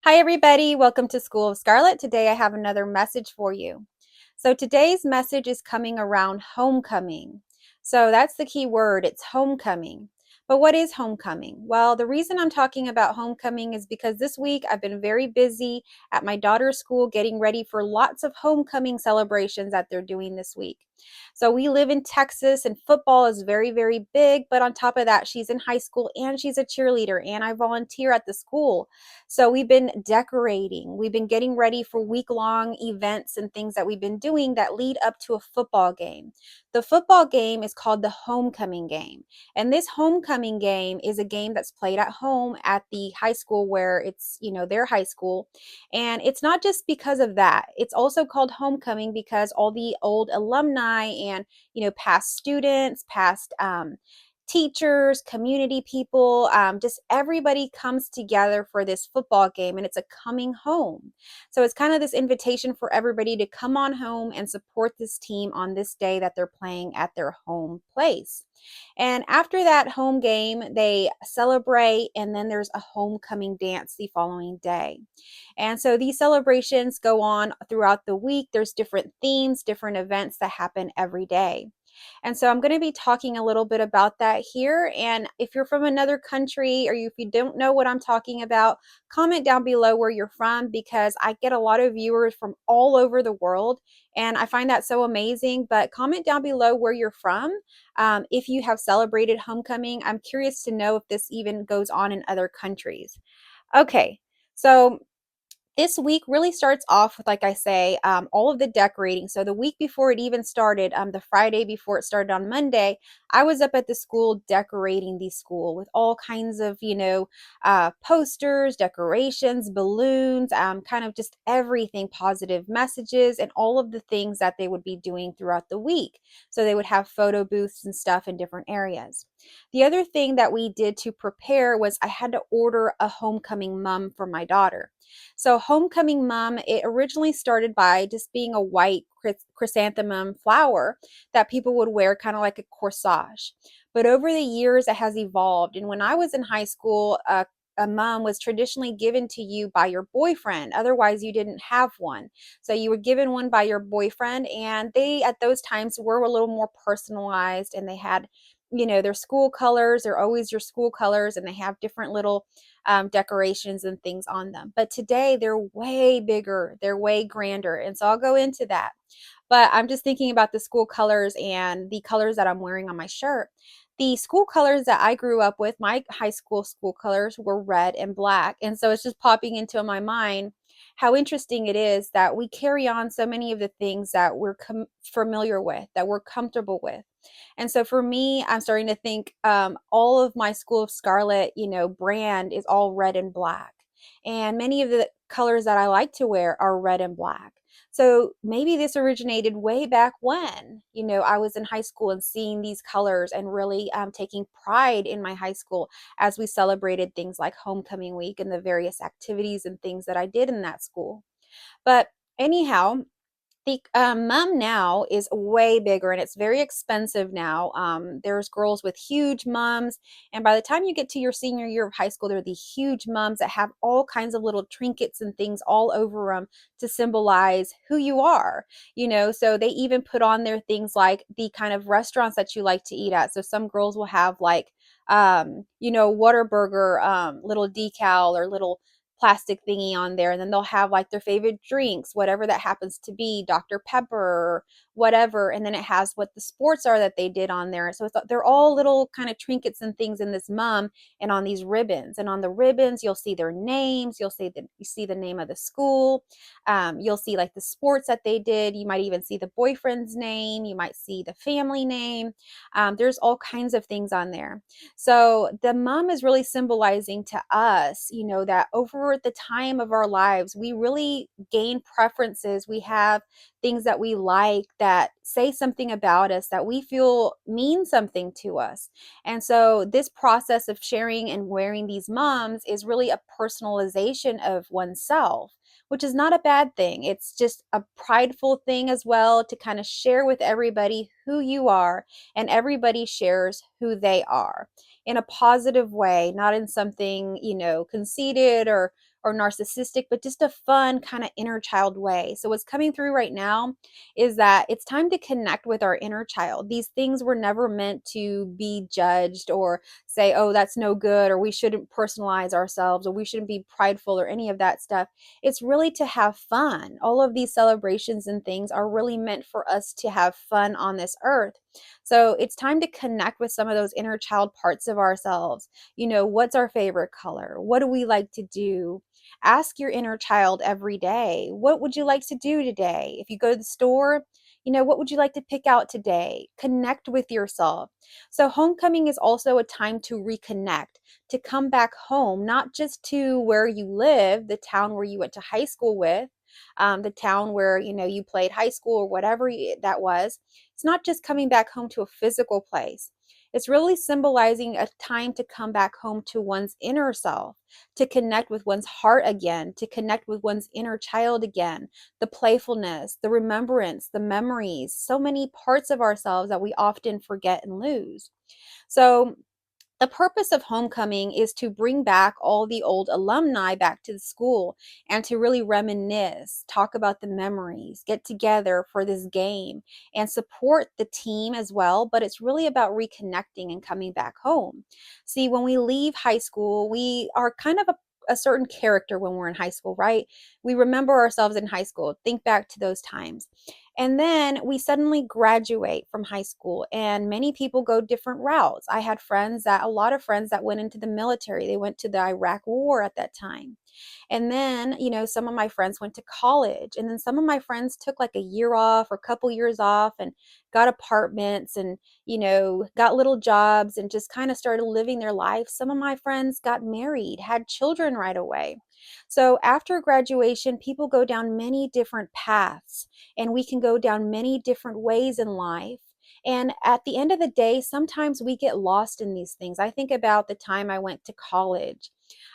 Hi, everybody. Welcome to School of Scarlet. Today I have another message for you. So today's message is coming around homecoming. So that's the key word. It's homecoming. But what is homecoming? Well, the reason I'm talking about homecoming is because this week I've been very busy at my daughter's school getting ready for lots of homecoming celebrations that they're doing this week. So we live in Texas and football is very, very big. But on top of that, she's in high school and she's a cheerleader and I volunteer at the school. So we've been decorating, we've been getting ready for week-long events and things that we've been doing that lead up to a football game. The football game is called the homecoming game. And this homecoming game is a game that's played at home at the high school where it's, their high school. And it's not just because of that. It's also called homecoming because all the old alumni and, past students, past teachers, community people, just everybody comes together for this football game and it's a coming home. So it's kind of this invitation for everybody to come on home and support this team on this day that they're playing at their home place. And after that home game, they celebrate and then there's a homecoming dance the following day. And so these celebrations go on throughout the week. There's different themes, different events that happen every day. And so I'm going to be talking a little bit about that here. And if you're from another country or if you don't know what I'm talking about, comment down below where you're from because I get a lot of viewers from all over the world. And I find that so amazing. But comment down below where you're from. If you have celebrated homecoming, I'm curious to know if this even goes on in other countries. Okay, so this week really starts off with, like I say, all of the decorating. So the week before it even started, the Friday before it started on Monday, I was up at the school decorating the school with all kinds of, posters, decorations, balloons, kind of just everything, positive messages, and all of the things that they would be doing throughout the week. So they would have photo booths and stuff in different areas. The other thing that we did to prepare was I had to order a homecoming mum for my daughter. So homecoming mum, it originally started by just being a white chrysanthemum flower that people would wear kind of like a corsage. But over the years, it has evolved. And when I was in high school, a mum was traditionally given to you by your boyfriend. Otherwise, you didn't have one. So you were given one by your boyfriend, and they, at those times, were a little more personalized and they had, their school colors. They're always your school colors, and they have different little decorations and things on them. But today they're way bigger, they're way grander. And so I'll go into that. But I'm just thinking about the school colors and the colors that I'm wearing on my shirt. The school colors that I grew up with, my high school colors were red and black. And so it's just popping into my mind how interesting it is that we carry on so many of the things that we're familiar with, that we're comfortable with. And so for me, I'm starting to think all of my School of Scarlet, brand is all red and black. And many of the colors that I like to wear are red and black. So maybe this originated way back when, I was in high school and seeing these colors and really taking pride in my high school as we celebrated things like homecoming week and the various activities and things that I did in that school. But anyhow, the mum now is way bigger and it's very expensive now. There's girls with huge mums, and by the time you get to your senior year of high school, there are these huge mums that have all kinds of little trinkets and things all over them to symbolize who you are. So they even put on there things like the kind of restaurants that you like to eat at. So some girls will have like, Whataburger, little decal or little plastic thingy on there, and then they'll have like their favorite drinks, whatever that happens to be, Dr. Pepper or whatever, and then it has what the sports are that they did on there. So they're all little kind of trinkets and things in this mum and on these ribbons. And on the ribbons you'll see their names, you see the name of the school, you'll see like the sports that they did, you might even see the boyfriend's name, you might see the family name. There's all kinds of things on there. So the mom is really symbolizing to us, that over the time of our lives, we really gain preferences. We have things that we like that say something about us that we feel mean something to us. And so this process of sharing and wearing these moms is really a personalization of oneself, which is not a bad thing. It's just a prideful thing as well to kind of share with everybody who you are, and everybody shares who they are in a positive way, not in something, conceited or narcissistic, but just a fun kind of inner child way. So, what's coming through right now is that it's time to connect with our inner child. These things were never meant to be judged or say, oh, that's no good, or we shouldn't personalize ourselves, or we shouldn't be prideful, or any of that stuff. It's really to have fun. All of these celebrations and things are really meant for us to have fun on this earth. So it's time to connect with some of those inner child parts of ourselves. What's our favorite color? What do we like to do? Ask your inner child every day, what would you like to do today? If you go to the store, what would you like to pick out today? Connect with yourself. So, homecoming is also a time to reconnect, to come back home, not just to where you live, the town where you went to high school with, the town where, you played high school or whatever that was. It's not just coming back home to a physical place. It's really symbolizing a time to come back home to one's inner self, to connect with one's heart again, to connect with one's inner child again, the playfulness, the remembrance, the memories, so many parts of ourselves that we often forget and lose. So, the purpose of homecoming is to bring back all the old alumni back to the school and to really reminisce, talk about the memories, get together for this game and support the team as well. But it's really about reconnecting and coming back home. See, when we leave high school, we are kind of a certain character when we're in high school, right? We remember ourselves in high school, think back to those times. And then we suddenly graduate from high school, and many people go different routes. I had a lot of friends that went into the military. They went to the Iraq War at that time. And then, some of my friends went to college. And then some of my friends took like a year off or a couple years off and got apartments and, got little jobs and just kind of started living their life. Some of my friends got married, had children right away. So after graduation, people go down many different paths, and we can go down many different ways in life. And at the end of the day, sometimes we get lost in these things. I think about the time I went to college.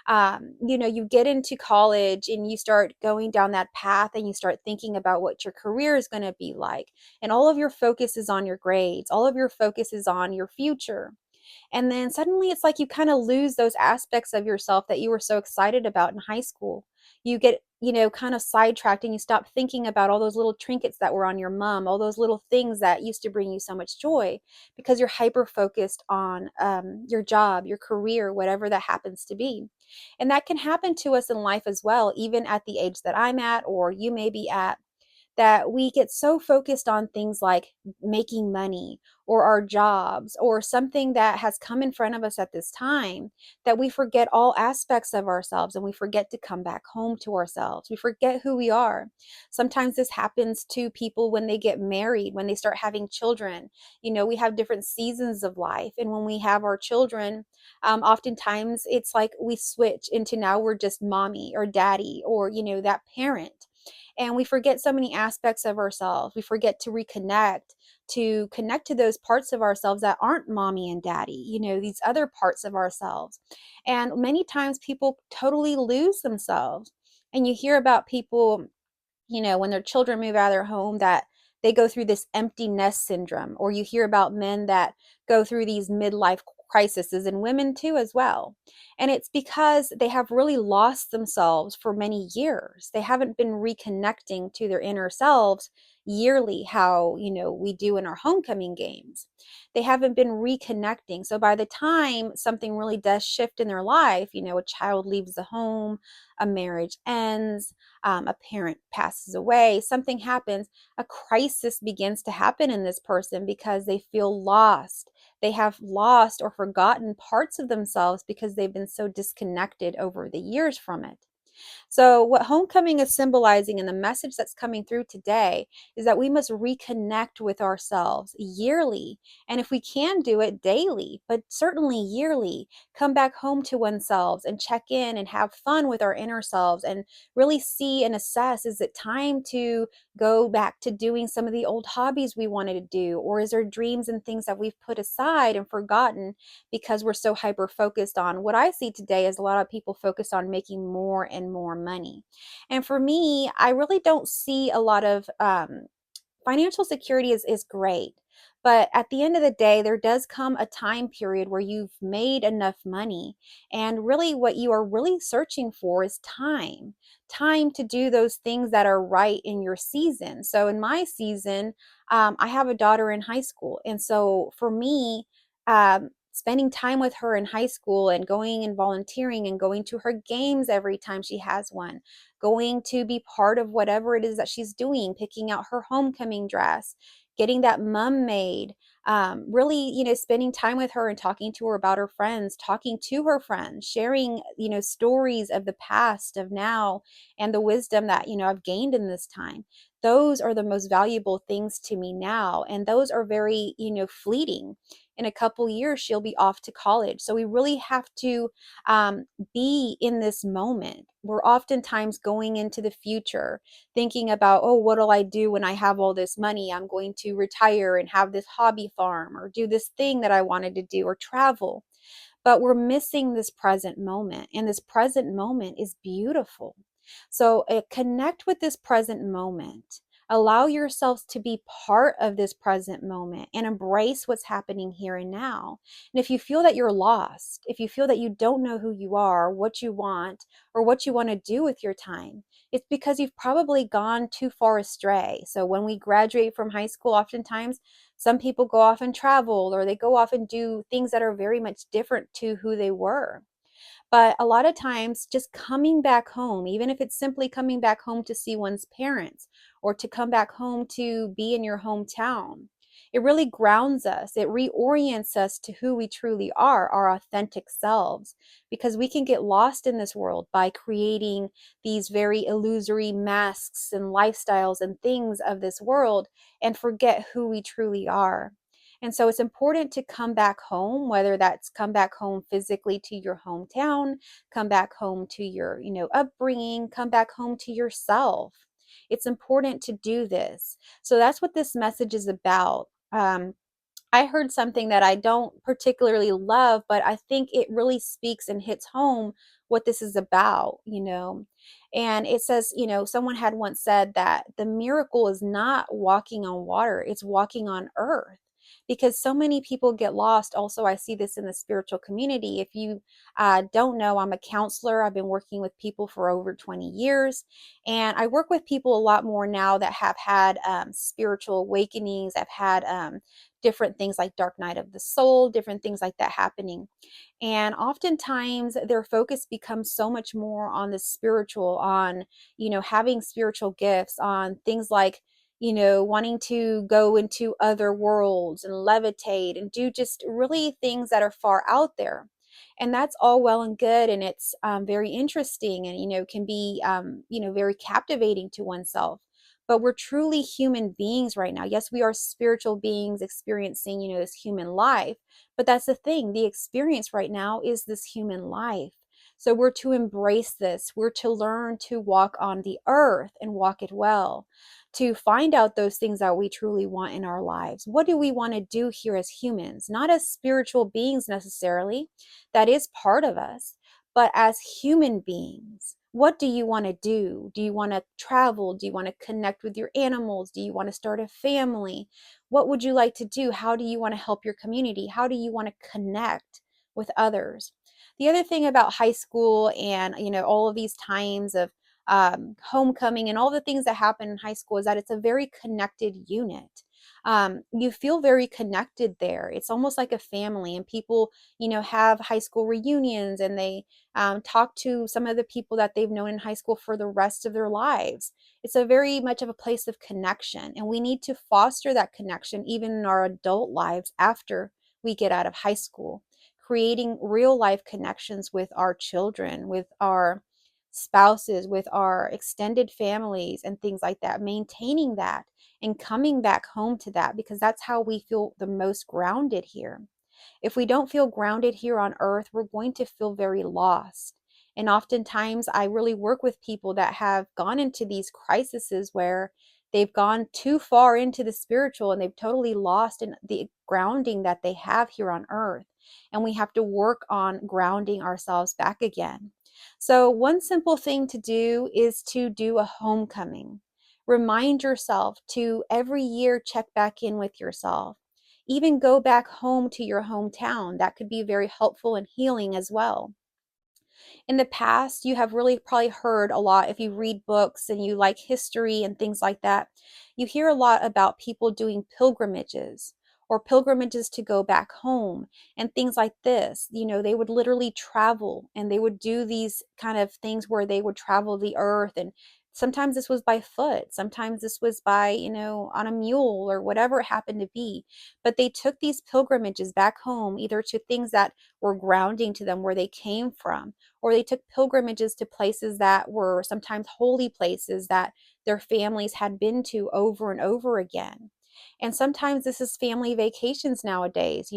You get into college and you start going down that path and you start thinking about what your career is going to be like. And all of your focus is on your grades, all of your focus is on your future. And then suddenly it's like you kind of lose those aspects of yourself that you were so excited about in high school. You get, kind of sidetracked and you stop thinking about all those little trinkets that were on your mom, all those little things that used to bring you so much joy because you're hyper focused on your job, your career, whatever that happens to be. And that can happen to us in life as well, even at the age that I'm at or you may be at, that we get so focused on things like making money or our jobs or something that has come in front of us at this time that we forget all aspects of ourselves and we forget to come back home to ourselves. We forget who we are. Sometimes this happens to people when they get married, when they start having children. We have different seasons of life. And when we have our children, oftentimes it's like we switch into now we're just mommy or daddy or, that parent, and we forget so many aspects of ourselves. We forget to connect to those parts of ourselves that aren't mommy and daddy, these other parts of ourselves. And many times people totally lose themselves. And you hear about people, when their children move out of their home, that they go through this empty nest syndrome, or you hear about men that go through these midlife crises, and women too as well. And it's because they have really lost themselves for many years. They haven't been reconnecting to their inner selves yearly, how we do in our homecoming games. They haven't been reconnecting. So by the time something really does shift in their life, a child leaves the home, a marriage ends, a parent passes away, something happens, a crisis begins to happen in this person because they feel lost. They have lost or forgotten parts of themselves because they've been so disconnected over the years from it. So, what homecoming is symbolizing and the message that's coming through today is that we must reconnect with ourselves yearly. And if we can do it daily, but certainly yearly, come back home to oneself and check in and have fun with our inner selves and really see and assess, is it time to go back to doing some of the old hobbies we wanted to do? Or is there dreams and things that we've put aside and forgotten because we're so hyper focused on what I see today is a lot of people focus on making more and more money. And for me, I really don't see a lot of financial security is great. But at the end of the day, there does come a time period where you've made enough money. And really, what you are really searching for is time to do those things that are right in your season. So, in my season, I have a daughter in high school. And so, for me, spending time with her in high school and going and volunteering and going to her games every time she has one, going to be part of whatever it is that she's doing, picking out her homecoming dress, getting that mum made, really, spending time with her and talking to her about her friends, talking to her friends, sharing, stories of the past, of now, and the wisdom that, I've gained in this time. Those are the most valuable things to me now. And those are very, fleeting. In a couple years, she'll be off to college. So we really have to be in this moment. We're oftentimes going into the future thinking about, oh, what'll I do when I have all this money? I'm going to retire and have this hobby farm or do this thing that I wanted to do or travel. But we're missing this present moment, and this present moment is beautiful. So connect with this present moment. Allow yourselves to be part of this present moment and embrace what's happening here and now. And if you feel that you're lost, if you feel that you don't know who you are, what you want, or what you want to do with your time, it's because you've probably gone too far astray. So when we graduate from high school, oftentimes some people go off and travel, or they go off and do things that are very much different to who they were. But a lot of times, just coming back home, even if it's simply coming back home to see one's parents or to come back home to be in your hometown, it really grounds us. It reorients us to who we truly are, our authentic selves, because we can get lost in this world by creating these very illusory masks and lifestyles and things of this world and forget who we truly are. And so it's important to come back home, whether that's come back home physically to your hometown, come back home to your, upbringing, come back home to yourself. It's important to do this. So that's what this message is about. I heard something that I don't particularly love, but I think it really speaks and hits home what this is about. And it says, someone had once said that the miracle is not walking on water, it's walking on earth. Because so many people get lost. Also, I see this in the spiritual community. If you don't know, I'm a counselor. I've been working with people for over 20 years. And I work with people a lot more now that have had spiritual awakenings. I've had different things like dark night of the soul, different things like that happening. And oftentimes their focus becomes so much more on the spiritual, on, having spiritual gifts, on things like, wanting to go into other worlds and levitate and do just really things that are far out there. And that's all well and good. And it's very interesting and, can be, very captivating to oneself. But we're truly human beings right now. Yes, we are spiritual beings experiencing, this human life. But that's the thing, the experience right now is this human life. So we're to embrace this. We're to learn to walk on the earth and walk it well, to find out those things that we truly want in our lives. What do we want to do here as humans? Not as spiritual beings necessarily, that is part of us, but as human beings. What do you want to do? Do you want to travel? Do you want to connect with your animals? Do you want to start a family? What would you like to do? How do you want to help your community? How do you want to connect with others? The other thing about high school and, all of these times of homecoming and all the things that happen in high school is that it's a very connected unit. You feel very connected there. It's almost like a family, and people, have high school reunions, and they talk to some of the people that they've known in high school for the rest of their lives. It's a very much of a place of connection, and we need to foster that connection even in our adult lives after we get out of high school, creating real life connections with our children, with our spouses, with our extended families, and things like that, maintaining that and coming back home to that, because that's how we feel the most grounded here. If we don't feel grounded here on earth, we're going to feel very lost. And oftentimes, I really work with people that have gone into these crises where they've gone too far into the spiritual and they've totally lost in the grounding that they have here on earth. And we have to work on grounding ourselves back again. So, one simple thing to do is to do a homecoming. Remind yourself to every year check back in with yourself. Even go back home to your hometown. That could be very helpful and healing as well. In the past, you have really probably heard a lot, if you read books and you like history and things like that, you hear a lot about people doing pilgrimages or pilgrimages to go back home and things like this. They would literally travel and they would do these kind of things where they would travel the earth. And sometimes this was by foot, sometimes this was by, on a mule or whatever it happened to be. But they took these pilgrimages back home, either to things that were grounding to them where they came from, or they took pilgrimages to places that were sometimes holy places that their families had been to over and over again. And sometimes this is family vacations nowadays.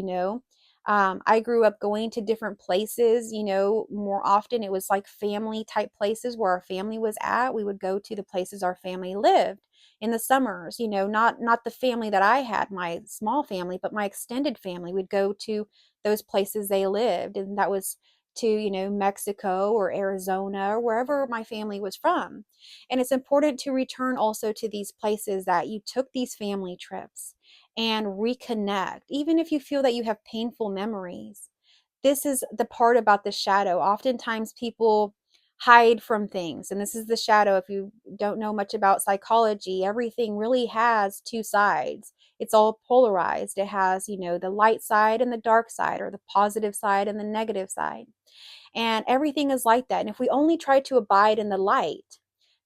I grew up going to different places. More often it was like family type places where our family was at. We would go to the places our family lived in the summers. Not the family that I had, my small family, but my extended family would go to those places they lived, and that was to, Mexico or Arizona or wherever my family was from. And it's important to return also to these places that you took these family trips and reconnect, even if you feel that you have painful memories. This is the part about the shadow. Oftentimes people hide from things, and this is the shadow. If you don't know much about psychology, everything really has two sides. It's all polarized. It has, the light side and the dark side, or the positive side and the negative side. And everything is like that. And if we only try to abide in the light,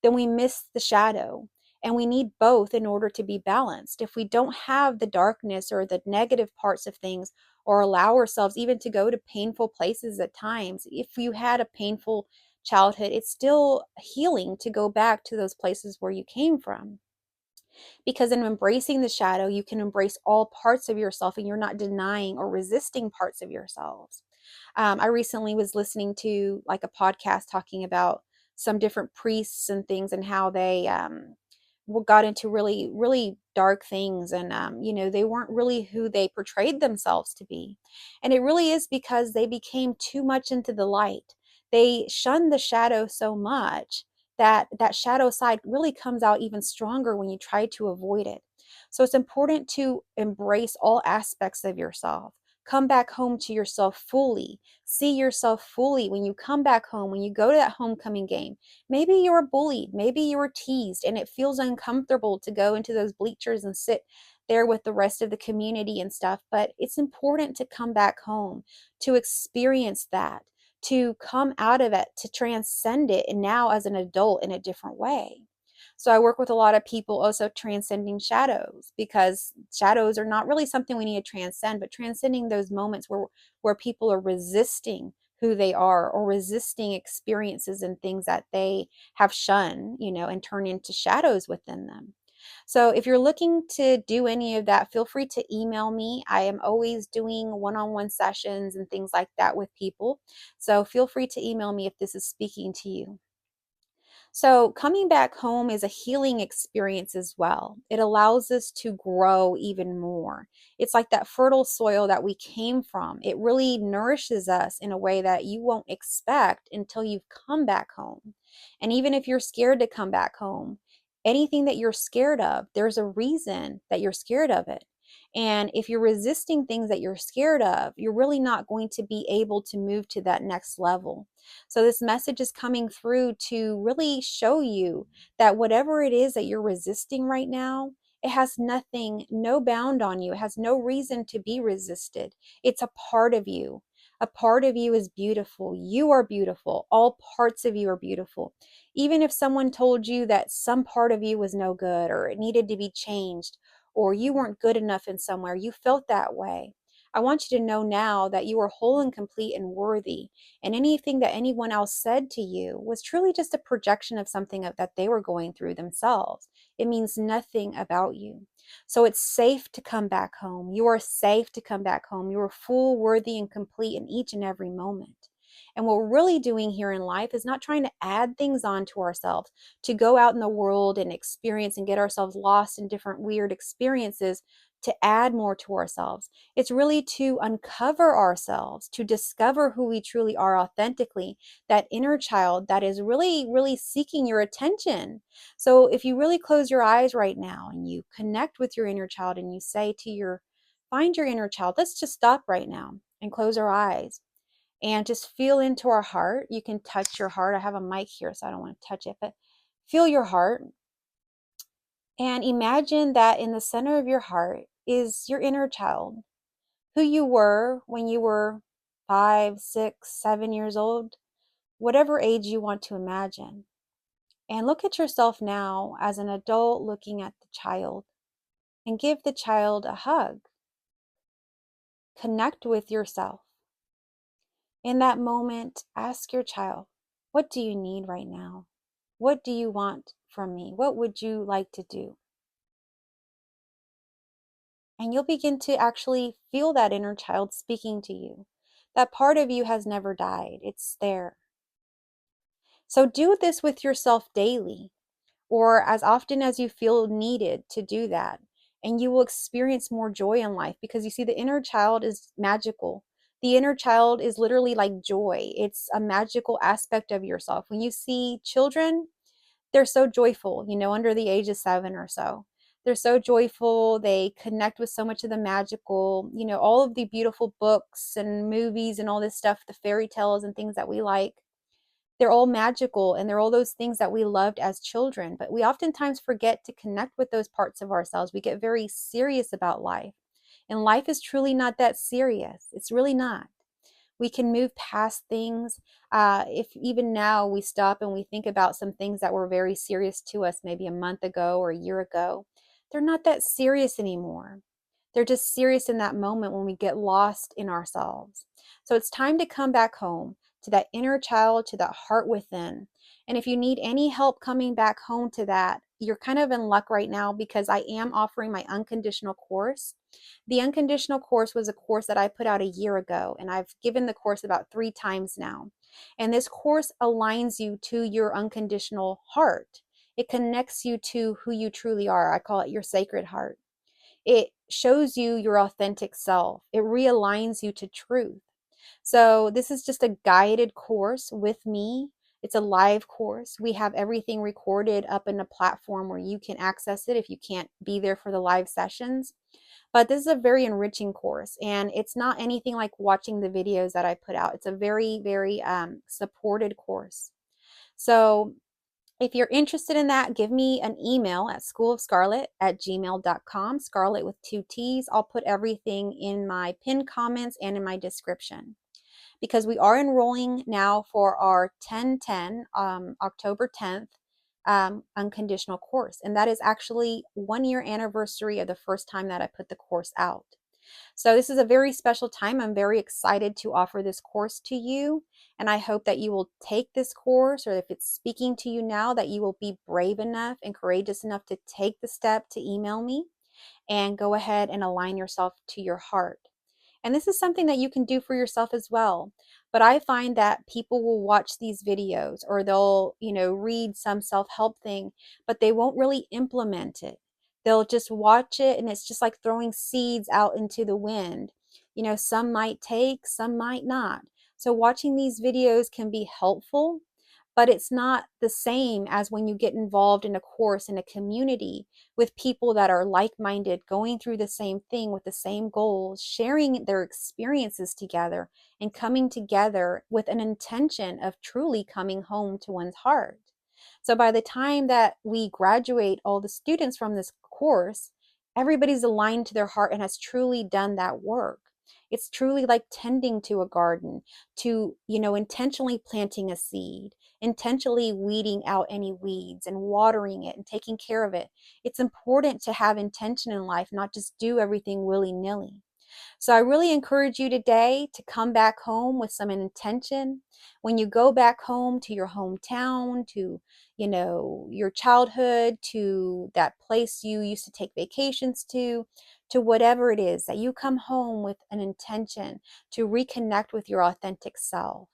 then we miss the shadow. And we need both in order to be balanced. If we don't have the darkness or the negative parts of things, or allow ourselves even to go to painful places at times, if you had a painful childhood, it's still healing to go back to those places where you came from. Because in embracing the shadow, you can embrace all parts of yourself and you're not denying or resisting parts of yourselves. I recently was listening to like a podcast talking about some different priests and things, and how they got into really, really dark things. And, they weren't really who they portrayed themselves to be. And it really is because they became too much into the light. They shunned the shadow so much that that shadow side really comes out even stronger when you try to avoid it. So it's important to embrace all aspects of yourself. Come back home to yourself fully. See yourself fully when you come back home, when you go to that homecoming game. Maybe you were bullied, maybe you were teased, and it feels uncomfortable to go into those bleachers and sit there with the rest of the community and stuff. But it's important to come back home, to experience that, to come out of it, to transcend it, and now as an adult in a different way. So I work with a lot of people also transcending shadows, because shadows are not really something we need to transcend, but transcending those moments where people are resisting who they are, or resisting experiences and things that they have shunned, and turn into shadows within them. So if you're looking to do any of that, feel free to email me. I am always doing one-on-one sessions and things like that with people. So feel free to email me if this is speaking to you. So, coming back home is a healing experience as well. It allows us to grow even more. It's like that fertile soil that we came from. It really nourishes us in a way that you won't expect until you've come back home. And even if you're scared to come back home, anything that you're scared of, there's a reason that you're scared of it. And if you're resisting things that you're scared of, you're really not going to be able to move to that next level. So, this message is coming through to really show you that whatever it is that you're resisting right now, it has nothing, no bound on you. It has no reason to be resisted. It's a part of you. A part of you is beautiful. You are beautiful. All parts of you are beautiful. Even if someone told you that some part of you was no good, or it needed to be changed, or you weren't good enough in somewhere, you felt that way. I want you to know now that you are whole and complete and worthy, and anything that anyone else said to you was truly just a projection of something that they were going through themselves. It means nothing about you. So it's safe to come back home. You are safe to come back home. You are full, worthy, and complete in each and every moment. And what we're really doing here in life is not trying to add things onto ourselves, to go out in the world and experience and get ourselves lost in different weird experiences to add more to ourselves. It's really to uncover ourselves, to discover who we truly are authentically, that inner child that is really, really seeking your attention. So if you really close your eyes right now and you connect with your inner child and you say to find your inner child. Let's just stop right now and close our eyes and just feel into our heart. You can touch your heart. I have a mic here, so I don't want to touch it, but feel your heart and imagine that in the center of your heart is your inner child, who you were when you were 5, 6, 7 years old, whatever age you want to imagine. And look at yourself now as an adult looking at the child and give the child a hug. Connect with yourself. In that moment, ask your child, what do you need right now? What do you want from me? What would you like to do? And you'll begin to actually feel that inner child speaking to you. That part of you has never died, it's there. So do this with yourself daily, or as often as you feel needed to do that. And you will experience more joy in life because you see, the inner child is magical. The inner child is literally like joy. It's a magical aspect of yourself. When you see children, they're so joyful, under the age of 7 or so. They're so joyful. They connect with so much of the magical, all of the beautiful books and movies and all this stuff, the fairy tales and things that we like. They're all magical and they're all those things that we loved as children, but we oftentimes forget to connect with those parts of ourselves. We get very serious about life, and life is truly not that serious. It's really not. We can move past things. If even now we stop and we think about some things that were very serious to us maybe a month ago or a year ago, they're not that serious anymore. They're just serious in that moment when we get lost in ourselves. So it's time to come back home to that inner child, to that heart within. And if you need any help coming back home to that, you're kind of in luck right now because I am offering my unconditional course. The unconditional course was a course that I put out a year ago, and I've given the course about 3 times now. And this course aligns you to your unconditional heart. It connects you to who you truly are. I call it your sacred heart. It shows you your authentic self. It realigns you to truth. So this is just a guided course with me. It's a live course. We have everything recorded up in a platform where you can access it if you can't be there for the live sessions. But this is a very enriching course, and it's not anything like watching the videos that I put out. It's a very, very supported course. So if you're interested in that, give me an email at schoolofscarlet@gmail.com, Scarlet with 2 T's. I'll put everything in my pinned comments and in my description, because we are enrolling now for our 10/10, October 10th, unconditional course. And that is actually 1 year anniversary of the first time that I put the course out. So this is a very special time. I'm very excited to offer this course to you. And I hope that you will take this course, or if it's speaking to you now, that you will be brave enough and courageous enough to take the step to email me and go ahead and align yourself to your heart. And this is something that you can do for yourself as well. But I find that people will watch these videos, or they'll, read some self-help thing, but they won't really implement it. They'll just watch it, and it's just like throwing seeds out into the wind. Some might take, some might not. So watching these videos can be helpful, but it's not the same as when you get involved in a course in a community with people that are like-minded, going through the same thing with the same goals, sharing their experiences together, and coming together with an intention of truly coming home to one's heart. So by the time that we graduate all the students from this course, everybody's aligned to their heart and has truly done that work. It's truly like tending to a garden, to, intentionally planting a seed, intentionally weeding out any weeds and watering it and taking care of it. It's important to have intention in life, not just do everything willy-nilly. So I really encourage you today to come back home with some intention. When you go back home to your hometown, to, your childhood, to that place you used to take vacations to whatever it is, that you come home with an intention to reconnect with your authentic self.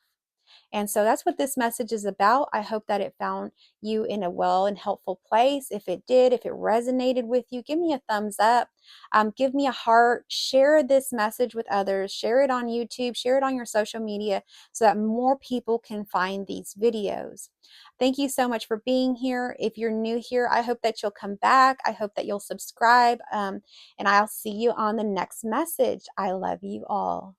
And so that's what this message is about. I hope that it found you in a well and helpful place. If it did, if it resonated with you, give me a thumbs up. Give me a heart. Share this message with others. Share it on YouTube. Share it on your social media so that more people can find these videos. Thank you so much for being here. If you're new here, I hope that you'll come back. I hope that you'll subscribe. And I'll see you on the next message. I love you all.